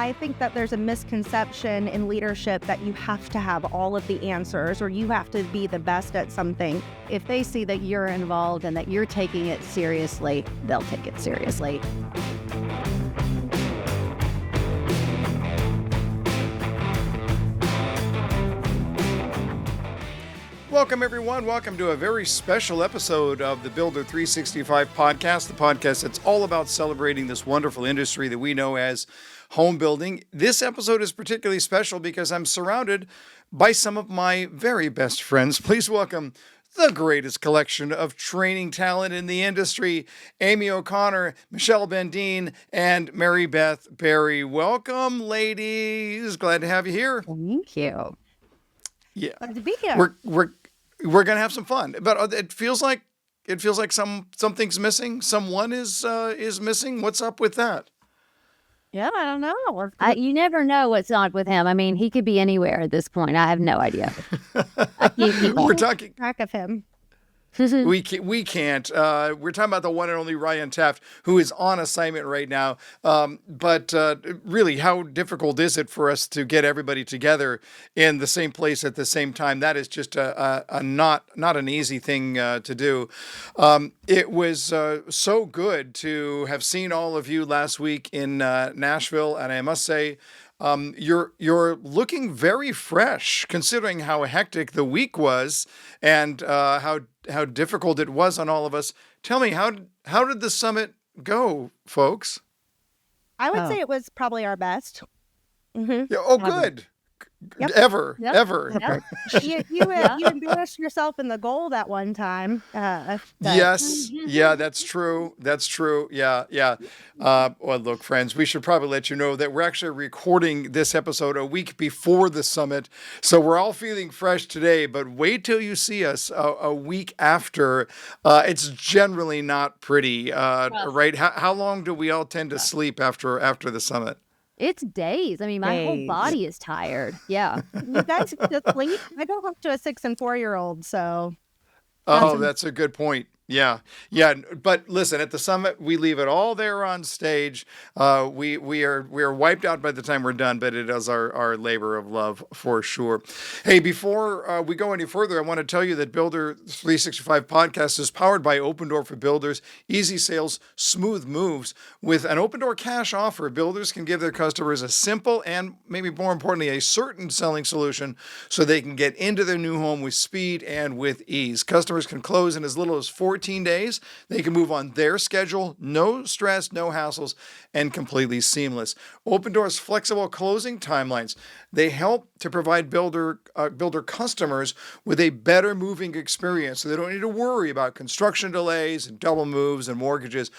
I think that there's a misconception in leadership that you have to have all of the answers or you have to be the best at something. If they see that you're involved and that you're taking it seriously, they'll take it seriously. Welcome, everyone. Welcome to a very special episode of the Builder365 podcast, the podcast that's all about celebrating this wonderful industry that we know as home building. This episode is particularly special because I'm surrounded by some of my very best friends. Please welcome the greatest collection of training talent in the industry, Amy O'Connor, Michelle Bendien, and Mary Beth Berry. Welcome, ladies. Glad to have you here. Thank you. Yeah. Glad to be here. We're gonna have some fun, but it feels like something's missing. Someone is missing. What's up with that? Yeah, I don't know. You never know what's up with him. I mean, he could be anywhere at this point. I have no idea. We're talking Track of him. We can't. We're talking about the one and only Ryan Taft, who is on assignment right now. But really, how difficult is it for us to get everybody together in the same place at the same time? That is just not an easy thing to do. It was so good to have seen all of you last week in Nashville, and I must say, you're looking very fresh, considering how hectic the week was and how difficult it was on all of us. Tell me, how did the summit go, folks? I would say it was probably our best. Mm-hmm. Yeah, good. Yep. Ever. Yep. You embarrassed yourself in the goal that one time. Yes. Yeah, that's true. Yeah. Well, look, friends, we should probably let you know that we're actually recording this episode a week before the summit. So we're all feeling fresh today, but wait till you see us a week after. It's generally not pretty, right? How long do we all tend to sleep after the summit? It's days. I mean, my whole body is tired. Yeah. You guys just sleep? I go up to a 6 and 4-year-old, so. Oh, that's a good point. Yeah. But listen, at the summit, we leave it all there on stage. We are wiped out by the time we're done, but it is our labor of love for sure. Hey, before we go any further, I want to tell you that Builder365 podcast is powered by Open Door for Builders. Easy sales, smooth moves. With an Open Door cash offer, builders can give their customers a simple and maybe more importantly, a certain selling solution so they can get into their new home with speed and with ease. Customers can close in as little as 14 days. They can move on their schedule, no stress, no hassles, and completely seamless. Open Door's flexible closing timelines, they help to provide builder customers with a better moving experience so they don't need to worry about construction delays and double moves and mortgages.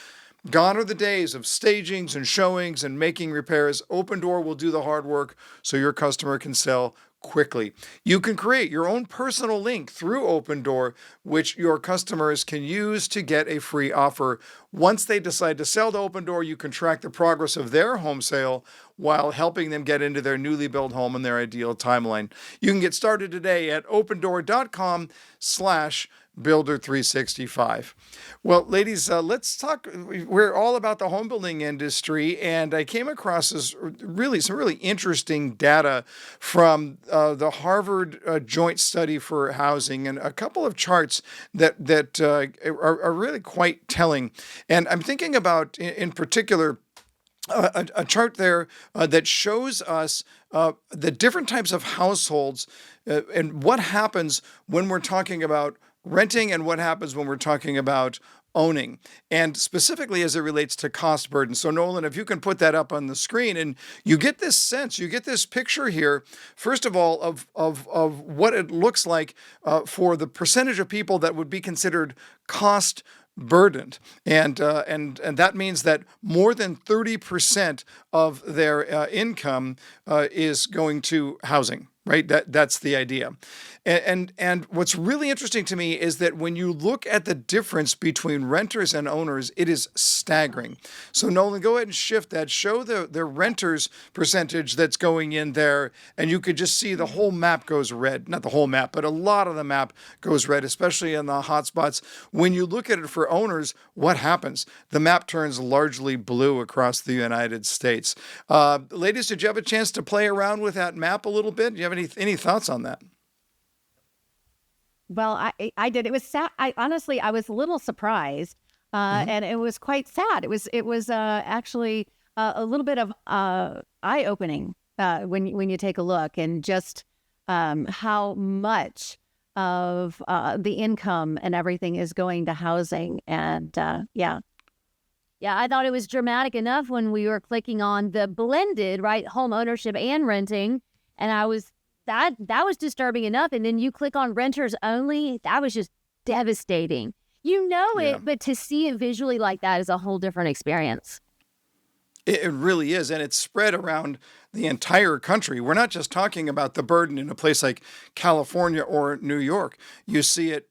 Gone are the days of stagings and showings and making repairs. Open Door will do the hard work so your customer can sell quickly. You can create your own personal link through Open Door, which your customers can use to get a free offer. Once they decide to sell to Open Door, you can track the progress of their home sale while helping them get into their newly built home in their ideal timeline. You can get started today at opendoor.com/Builder365. Well, ladies, let's talk. We're all about the home building industry, and I came across some really interesting data from the Harvard Joint Study for Housing, and a couple of charts that are really quite telling. And I'm thinking about, in particular, a chart there that shows us the different types of households and what happens when we're talking about renting and what happens when we're talking about owning, and specifically as it relates to cost burden. So Nolan, if you can put that up on the screen, and you get this sense, you get this picture here, first of all, of what it looks like for the percentage of people that would be considered cost burdened, and that means that more than 30% of their income is going to housing. right? That's the idea. And what's really interesting to me is that when you look at the difference between renters and owners, it is staggering. So Nolan, go ahead and shift that. Show the renters percentage that's going in there, and you could just see the whole map goes red. Not the whole map, but a lot of the map goes red, especially in the hot spots. When you look at it for owners, what happens? The map turns largely blue across the United States. Ladies, did you have a chance to play around with that map a little bit? Do you have any thoughts on that? Well, I did. It was sad. Honestly, I was a little surprised, and it was quite sad. It was actually a little bit of eye opening when you take a look, and just how much of the income and everything is going to housing. And Yeah, I thought it was dramatic enough when we were clicking on the blended, right, home ownership and renting, and that was disturbing enough. And then you click on renters only, that was just devastating. You know it, but to see it visually like that is a whole different experience. It really is, and it's spread around the entire country. We're not just talking about the burden in a place like California or New York. You see it,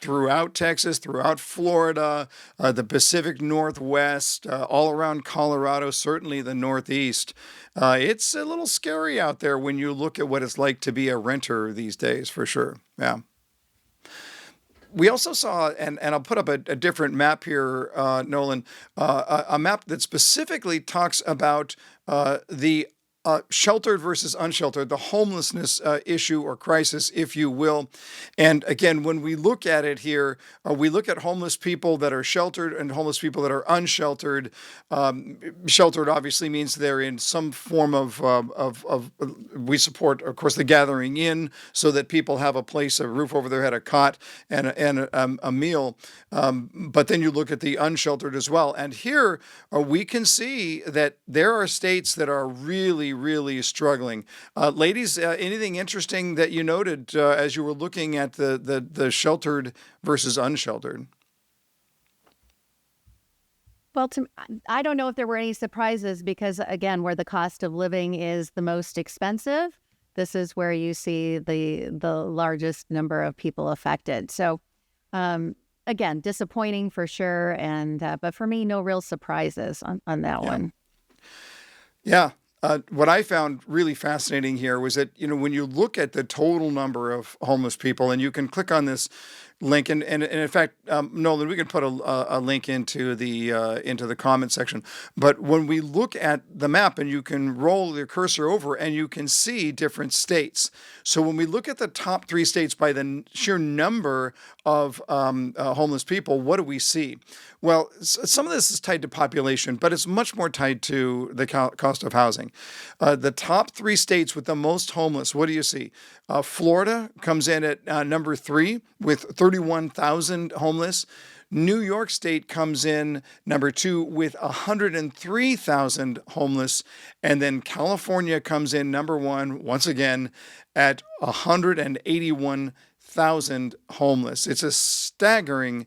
throughout Texas, throughout Florida, the Pacific Northwest, all around Colorado, certainly the Northeast. It's a little scary out there when you look at what it's like to be a renter these days, for sure. Yeah. We also saw, and I'll put up a different map here, Nolan, a map that specifically talks about the sheltered versus unsheltered, the homelessness issue or crisis, if you will. And again, when we look at it here, we look at homeless people that are sheltered and homeless people that are unsheltered. Sheltered obviously means they're in some form of we support, of course, the gathering in so that people have a place, a roof over their head, a cot, and a meal. But then you look at the unsheltered as well. And here we can see that there are states that are really struggling. Ladies, anything interesting that you noted as you were looking at the sheltered versus unsheltered? well, I don't know if there were any surprises because, again, where the cost of living is the most expensive, this is where you see the largest number of people affected. So, again, disappointing for sure, and but for me, no real surprises on that one. Yeah. What I found really fascinating here was that, when you look at the total number of homeless people, and you can click on this link, and in fact, Nolan, we can put a link into the comment section. But when we look at the map, and you can roll your cursor over, and you can see different states. So when we look at the top 3 states by the sheer number of homeless people, what do we see? Well, some of this is tied to population, but it's much more tied to the cost of housing. The top 3 states with the most homeless, what do you see? Florida comes in at number 3 with 31,000 homeless. New York State comes in number 2 with 103,000 homeless. And then California comes in number 1, once again, at 181,000 homeless. It's a staggering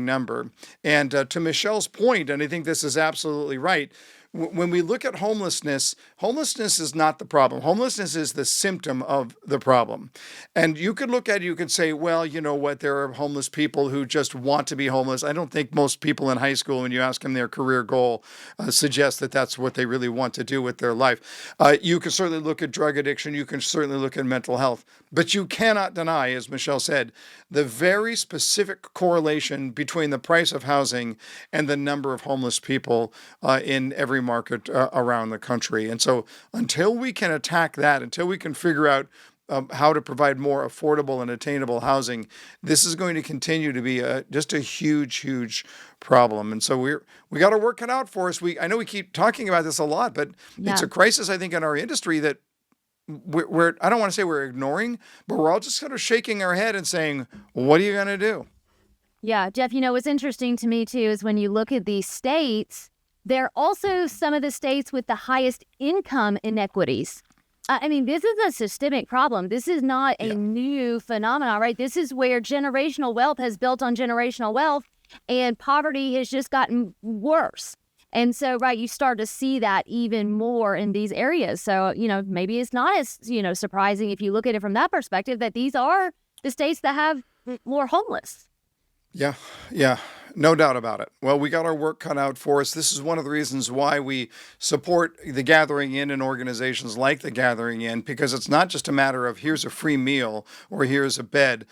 number. And to Michelle's point, and I think this is absolutely right, when we look at homelessness is not the problem. Homelessness is the symptom of the problem. And you could look at it, you could say, well, you know what, there are homeless people who just want to be homeless. I don't think most people in high school, when you ask them their career goal, suggest that that's what they really want to do with their life. You can certainly look at drug addiction. You can certainly look at mental health. But you cannot deny, as Michelle said, the very specific correlation between the price of housing and the number of homeless people in every market around the country. And so until we can attack that, until we can figure out how to provide more affordable and attainable housing, this is going to continue to be just a huge problem. And so we got to work it out for us. I know we keep talking about this a lot, but it's a crisis, I think, in our industry that we're I don't want to say we're ignoring, but we're all just sort of shaking our head and saying, what are you going to do? Yeah, Jeff, what's interesting to me too is when you look at these states, they're also some of the states with the highest income inequities. This is a systemic problem. This is not a new phenomenon, right? This is where generational wealth has built on generational wealth, and poverty has just gotten worse. And so, right, you start to see that even more in these areas. So, maybe it's not as, surprising if you look at it from that perspective that these are the states that have more homeless. Yeah, yeah, no doubt about it. Well, we got our work cut out for us. This is one of the reasons why we support the Gathering Inn and organizations like the Gathering Inn, because it's not just a matter of here's a free meal or here's a bed.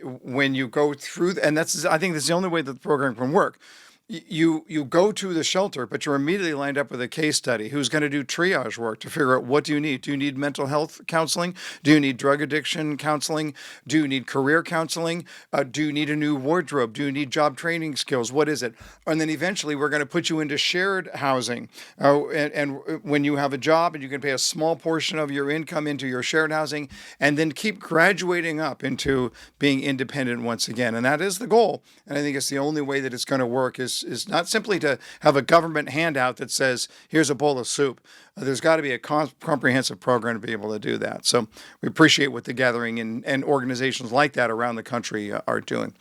When you go through, and I think that's the only way that the program can work. You go to the shelter, but you're immediately lined up with a case study who's going to do triage work to figure out what do you need. Do you need mental health counseling? Do you need drug addiction counseling? Do you need career counseling? Do you need a new wardrobe? Do you need job training skills? What is it? And then eventually we're going to put you into shared housing. And when you have a job and you can pay a small portion of your income into your shared housing and then keep graduating up into being independent once again. And that is the goal. And I think it's the only way that it's going to work is not simply to have a government handout that says, here's a bowl of soup. There's got to be a comprehensive program to be able to do that. So we appreciate what the Gathering and organizations like that around the country are doing.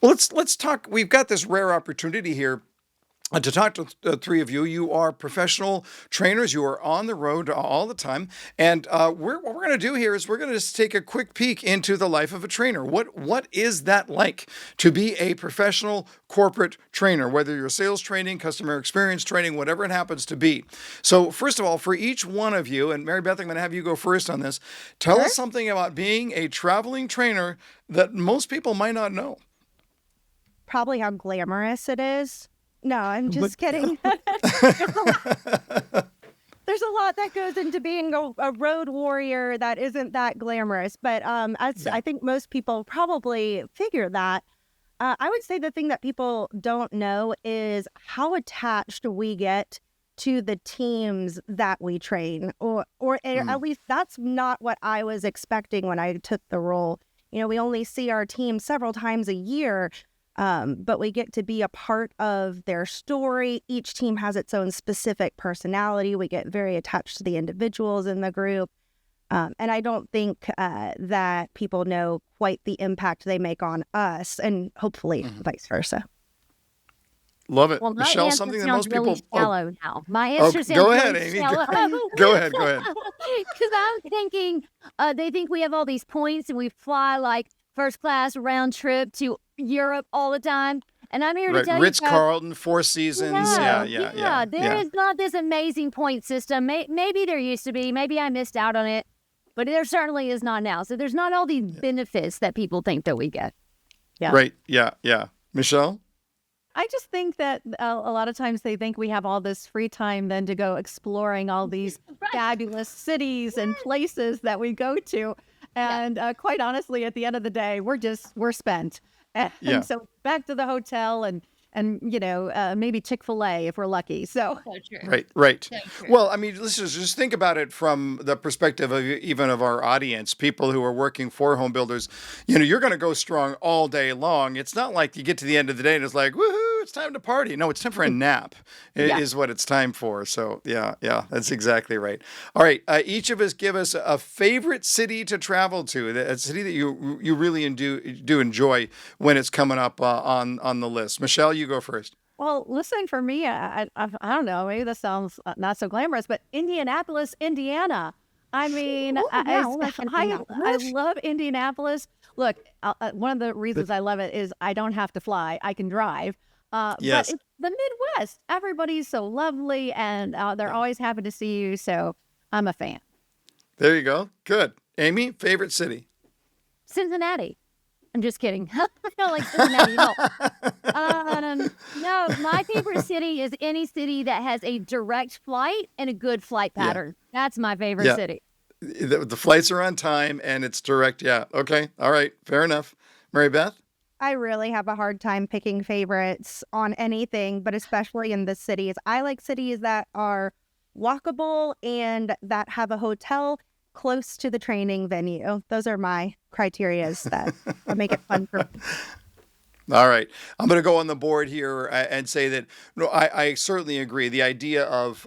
Well, let's talk. We've got this rare opportunity here to talk to the three of you. You are professional trainers. You are on the road all the time. And what we're going to do here is we're going to just take a quick peek into the life of a trainer. What is that like to be a professional corporate trainer, whether you're sales training, customer experience training, whatever it happens to be. So first of all, for each one of you, and Mary Beth, I'm going to have you go first on this. Tell us something about being a traveling trainer that most people might not know. Probably how glamorous it is. No, I'm just kidding. There's a lot that goes into being a road warrior that isn't that glamorous. But I think most people probably figure that. I would say the thing that people don't know is how attached we get to the teams that we train, or at least that's not what I was expecting when I took the role. We only see our team several times a year. But we get to be a part of their story. Each team has its own specific personality. We get very attached to the individuals in the group. And I don't think that people know quite the impact they make on us, and hopefully vice versa. Love it. Well, Michelle, something that most really people... shallow now. My answer sounds go ahead, really Amy. shallow. Go ahead. Because I'm thinking they think we have all these points and we fly like first class round trip to Europe all the time. And I'm here to tell you, Ritz-Carlton, Four Seasons. Yeah. There is not this amazing point system. Maybe there used to be. Maybe I missed out on it. But there certainly is not now. So there's not all these benefits that people think that we get. Yeah. Right. Yeah. Michelle? I just think that a lot of times they think we have all this free time then to go exploring all these fabulous cities and places that we go to. And quite honestly, at the end of the day, we're spent. And so back to the hotel and maybe Chick-fil-A if we're lucky. So right. So well, I mean, let's just think about it from the perspective of even of our audience, people who are working for home builders. You're going to go strong all day long. It's not like you get to the end of the day and it's like, woohoo, it's time to party. No, it's time for a nap is what it's time for. So yeah, that's exactly right. All right. Each of us give us a favorite city to travel to, a city that you really do enjoy when it's coming up on the list. Michelle, you go first. Well, listen, for me, I don't know, maybe this sounds not so glamorous, but Indianapolis, Indiana. I mean, I love Indianapolis. Look, one of the reasons I love it is I don't have to fly. I can drive. But it's the Midwest. Everybody's so lovely, and they're always happy to see you. So I'm a fan. There you go. Good. Amy, favorite city? Cincinnati. I'm just kidding. I don't like Cincinnati. No. No, my favorite city is any city that has a direct flight and a good flight pattern. That's my favorite city. The flights are on time and it's direct. Yeah. Okay. All right. Fair enough. Mary Beth? I really have a hard time picking favorites on anything, but especially in the cities. I like cities that are walkable and that have a hotel close to the training venue. Those are my criterias that make it fun for me. All right. I'm going to go on the board here and say that no, I certainly agree. The idea of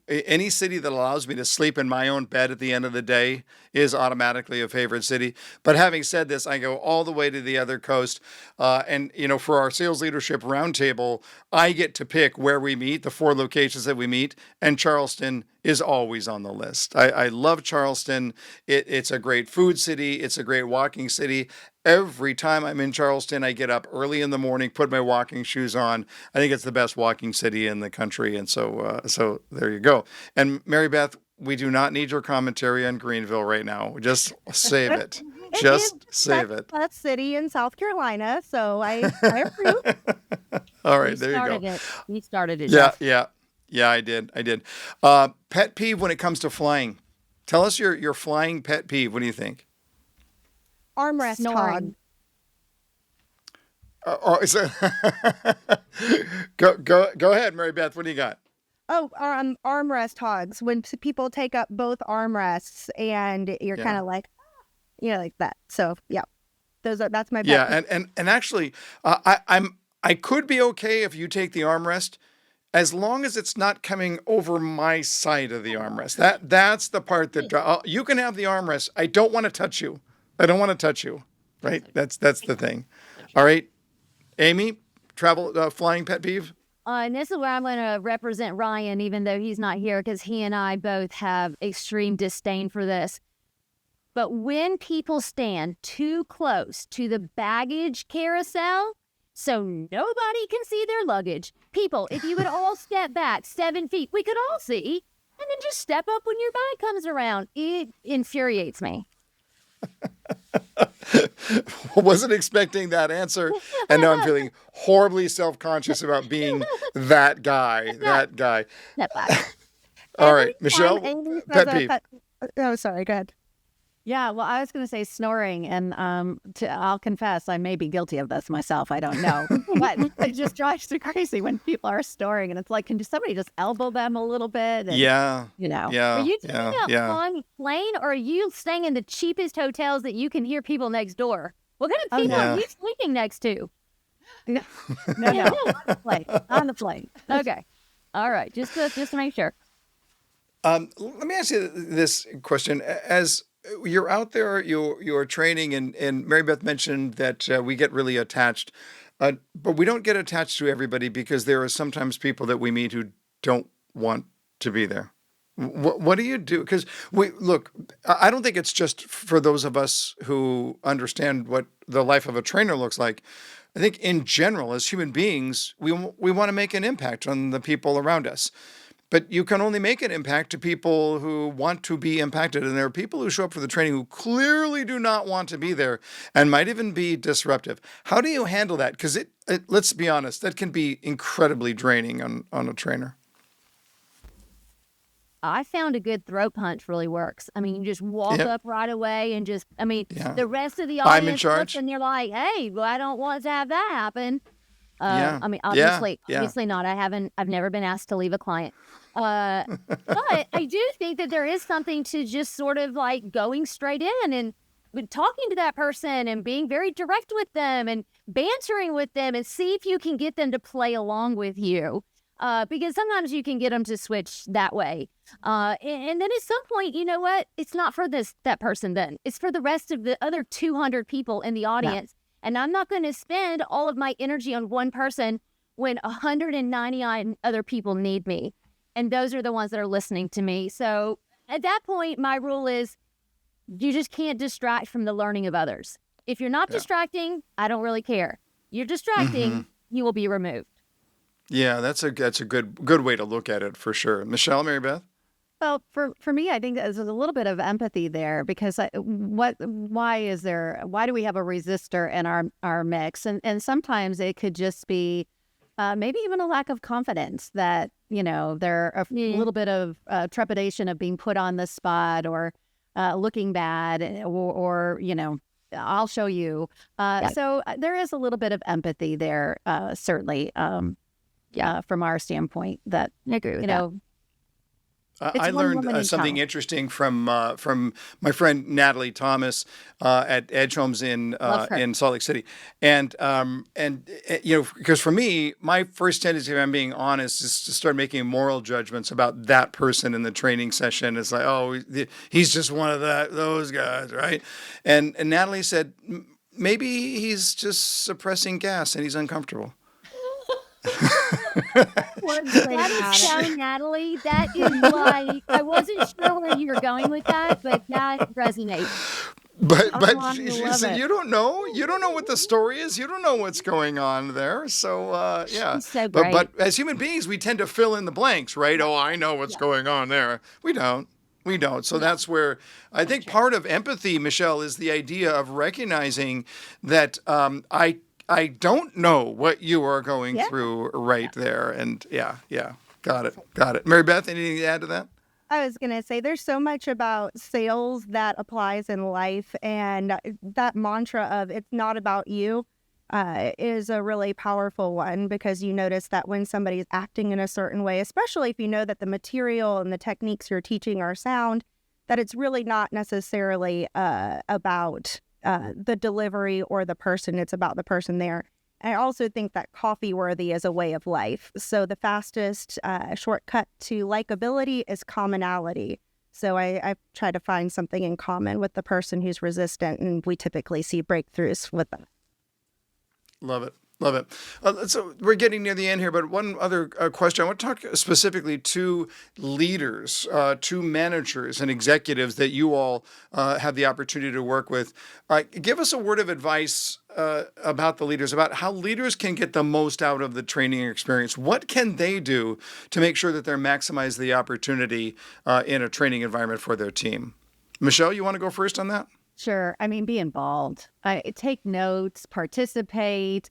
any city that allows me to sleep in my own bed at the end of the day is automatically a favorite city. But having said this, I go all the way to the other coast. And, for our sales leadership roundtable, I get to pick where we meet, the 4 locations that we meet, and Charleston is always on the list. I love Charleston. It's a great food city. It's a great walking city. Every time I'm in Charleston, I get up early in the morning, put my walking shoes on. I think it's the best walking city in the country. And so there you go. And Mary Beth, we do not need your commentary on Greenville right now. Just save it. Just save it. That city in South Carolina. So I approve. All right, there you go. You started it. Yeah, Jeff. yeah, I did. Pet peeve when it comes to flying. Tell us your flying pet peeve. What do you think? Armrest Snoring. hog. Go ahead, Mary Beth. What do you got? Oh, armrest hogs. When people take up both armrests and you're Yeah. kind of like, like that. So yeah, that's my pet Yeah, peeve. and actually, I could be okay if you take the armrest, as long as it's not coming over my side of the armrest. That's the part that you can have the armrest. I don't want to touch you. I don't want to touch you. Right? That's the thing. All right, Amy, flying pet peeve. And this is where I'm going to represent Ryan, even though he's not here, because he and I both have extreme disdain for this. But when people stand too close to the baggage carousel, so nobody can see their luggage. People, if you would all step back 7 feet, we could all see, and then just step up when your bag comes around. It infuriates me. Wasn't expecting that answer, and now I'm feeling horribly self-conscious about being that guy. That guy. Step back. All right, Michelle, Amy pet says peeve. Oh, sorry. Go ahead. Yeah, well, I was going to say snoring, and I'll confess, I may be guilty of this myself. I don't know, but it just drives me crazy when people are snoring, and it's like, can somebody just elbow them a little bit? And, Yeah. Yeah. Are you Yeah. talking about flying a plane, or are you staying in the cheapest hotels that you can hear people next door? What kind of people yeah. are you sleeping next to? No, on the plane. Okay. All right. Just to make sure. Let me ask you this question: as you're out there, you're training, and Mary Beth mentioned that we get really attached, but we don't get attached to everybody, because there are sometimes people that we meet who don't want to be there. What do you do? Because I don't think it's just for those of us who understand what the life of a trainer looks like. I think in general, as human beings, we want to make an impact on the people around us. But you can only make an impact to people who want to be impacted. And there are people who show up for the training who clearly do not want to be there and might even be disruptive. How do you handle that? Because let's be honest, that can be incredibly draining on a trainer. I found a good throw punch really works. I mean, you just walk Yep. up right away and Yeah. the rest of the I'm in audience charge. looks and you're like, hey, well, I don't want to have that happen. Yeah. I mean, Yeah. obviously not. I've never been asked to leave a client. But I do think that there is something to just sort of like going straight in and talking to that person and being very direct with them and bantering with them and see if you can get them to play along with you. Because sometimes you can get them to switch that way. And then at some point, you know what? It's not for that person then. It's for the rest of the other 200 people in the audience. Yeah. And I'm not going to spend all of my energy on one person when 199 other people need me. And those are the ones that are listening to me. So at that point, my rule is you just can't distract from the learning of others. If you're not distracting, I don't really care. You're distracting, you will be removed. Yeah, that's a good way to look at it for sure. Michelle, Mary Beth? Well, for me, I think there's a little bit of empathy there, because why do we have a resistor in our mix? And sometimes it could just be maybe even a lack of confidence that, they're a little bit of trepidation of being put on the spot or looking bad or I'll show you. So there is a little bit of empathy there, certainly. From our standpoint, that I agree with that. I one learned woman in something town. interesting from my friend Natalie Thomas at Edge Homes Love her. in Salt Lake City, and you know, because for me, my first tendency, if I'm being honest, is to start making moral judgments about that person in the training session. It's like, oh, he's just one of those guys, right? And Natalie said, maybe he's just suppressing gas and he's uncomfortable. That is so Natalie. That is like, I wasn't sure where you were going with that, but that resonates. But I she love said, it. you don't know what the story is. You don't know what's going on there. So yeah. She's so But great. as human beings, we tend to fill in the blanks, right? Oh, I know what's going on there. We don't. We don't. So that's where I think part of empathy, Michelle, is the idea of recognizing that I don't know what you are going through right there. And yeah. Got it. Mary Beth, anything to add to that? I was going to say there's so much about sales that applies in life, and that mantra of it's not about you is a really powerful one, because you notice that when somebody's acting in a certain way, especially if you know that the material and the techniques you're teaching are sound, that it's really not necessarily about the delivery or the person. It's about the person there. I also think that coffee worthy is a way of life. So the fastest shortcut to likability is commonality. So I try to find something in common with the person who's resistant, and we typically see breakthroughs with them. Love it. Love it. So we're getting near the end here, but one other question. I want to talk specifically to leaders, to managers and executives that you all have the opportunity to work with. Give us a word of advice about the leaders, about how leaders can get the most out of the training experience. What can they do to make sure that they're maximizing the opportunity in a training environment for their team? Michelle, you want to go first on that? Sure. I mean, be involved. Take notes, participate,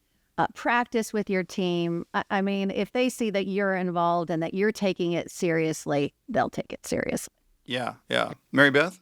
practice with your team. I mean, if they see that you're involved and that you're taking it seriously, they'll take it seriously. Yeah. Mary Beth?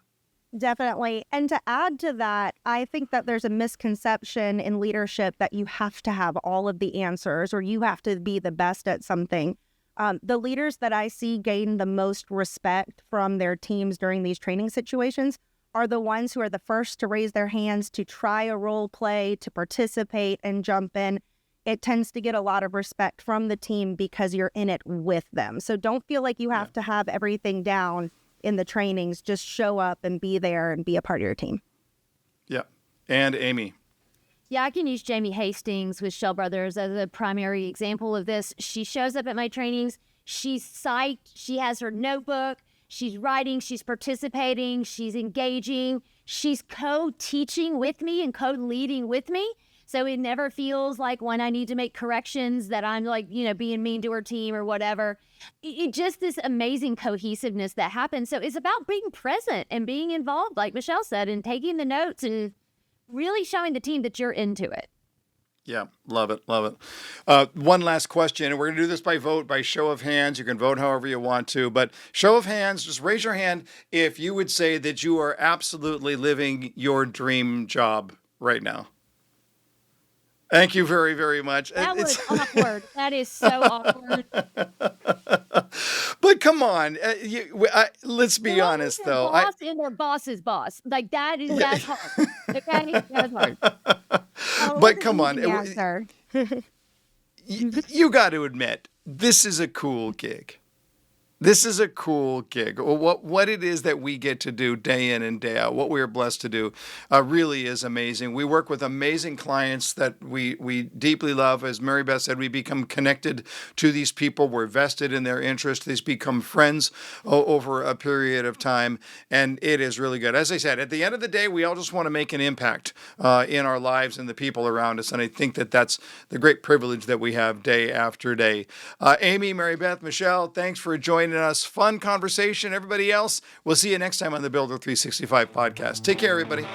Definitely. And to add to that, I think that there's a misconception in leadership that you have to have all of the answers or you have to be the best at something. The leaders that I see gain the most respect from their teams during these training situations are the ones who are the first to raise their hands, to try a role play, to participate and jump in. It tends to get a lot of respect from the team because you're in it with them. So don't feel like you have to have everything down in the trainings. Just show up and be there and be a part of your team. Yeah. And Amy? Yeah, I can use Jamie Hastings with Shell Brothers as a primary example of this. She shows up at my trainings. She's psyched. She has her notebook. She's writing, she's participating, she's engaging, she's co-teaching with me and co-leading with me. So it never feels like when I need to make corrections that I'm like, being mean to her team or whatever. It just this amazing cohesiveness that happens. So it's about being present and being involved, like Michelle said, and taking the notes and really showing the team that you're into it. Yeah, love it. One last question, and we're going to do this by vote, by show of hands. You can vote however you want to, but show of hands, just raise your hand if you would say that you are absolutely living your dream job right now. Thank you very, very much. That was awkward. That is so awkward. But come on, let's be honest, though. Boss and their boss's boss. Like, that's hard. Okay? That's hard. But come on. Answer. You got to admit, this is a cool gig. This is a cool gig. What it is that we get to do day in and day out, what we are blessed to do, really is amazing. We work with amazing clients that we deeply love. As Mary Beth said, we become connected to these people. We're vested in their interests. These become friends over a period of time, and it is really good. As I said, at the end of the day, we all just want to make an impact in our lives and the people around us, and I think that that's the great privilege that we have day after day. Amy, Mary Beth, Michelle, thanks for joining us. Fun conversation. Everybody else, we'll see you next time on the Builder365 podcast. Take care, everybody.